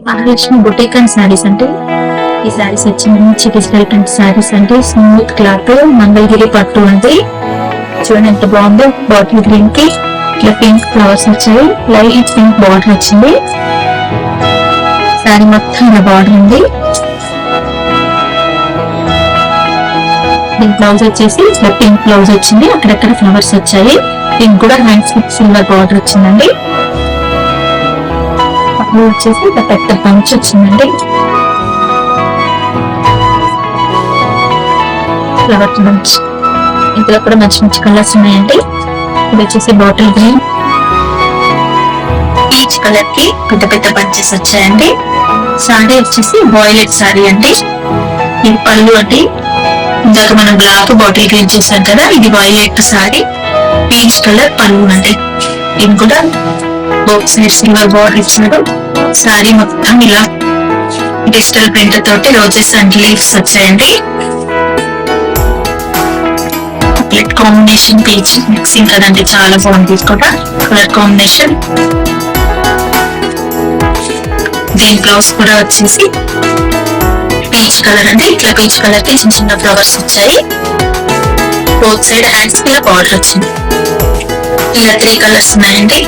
Mahalakshmi boutique and saris అంటే ఈ శారీస్ వచ్చి మంచి డిజిటల్ ప్రింట్ శారీస్ అంటే స్మూత్ క్లాత్ మంగళగిరి పట్టు అంటే చూడండి ఎంత బాగుందో. బాటిల్ గ్రీన్ కి ఇట్లా పింక్ ఫ్లవర్స్ వచ్చాయి, లైట్ పింక్ బార్డర్ వచ్చింది. శారీ మొత్తం ఇలా బార్డర్ ఉంది. దీని బ్లౌజ్ వచ్చేసి ఇట్లా పింక్ బ్లౌజ్ వచ్చింది, అక్కడక్కడ ఫ్లవర్స్ వచ్చాయి. పింక్ కూడా హ్యాండ్స్ కి సిల్వర్ బార్డర్ వచ్చిందండి. వచ్చేసి ఇట్లా పెద్ద పంచ్ వచ్చిందండి. ఫ్లవర్ పంచ్, ఇందులో కూడా మంచి మంచి కలర్స్ ఉన్నాయండి. ఇది వచ్చేసి బాటిల్ గ్రీన్, పీచ్ కలర్ కి పెద్ద పెద్ద పంచెస్ వచ్చాయండి. సారీ వచ్చేసి బాయిలెట్ సారీ అండి. ఇది పళ్ళు అండి. ఇందాక మనం బ్లాక్ బాటిల్ గ్రీన్ చూసాం కదా, ఇది వైలెట్ సారీ, పీచ్ కలర్ పళ్ళు అండి. ఇది కూడా బోత్ సైడ్ సిల్వర్ బార్డర్ ఇచ్చారు. సారీ మొత్తం ఇలా డిజిటల్ ప్రింట్ తోటి రోజెస్ అండ్ లీవ్స్ వచ్చాయండి. చాక్లెట్ కాంబినేషన్ పీచ్ మిక్సింగ్ కదండి, చాలా బాగుంది కూడా కలర్ కాంబినేషన్. దీని బ్లౌజ్ కూడా వచ్చేసి పీచ్ కలర్ అండి. ఇట్లా పీచ్ కలర్ కి చిన్న చిన్న ఫ్లవర్స్ వచ్చాయి. బోత్ సైడ్ హ్యాండ్స్ కి బార్డర్ వచ్చింది. ఇలా 3 కలర్స్ ఉన్నాయండి.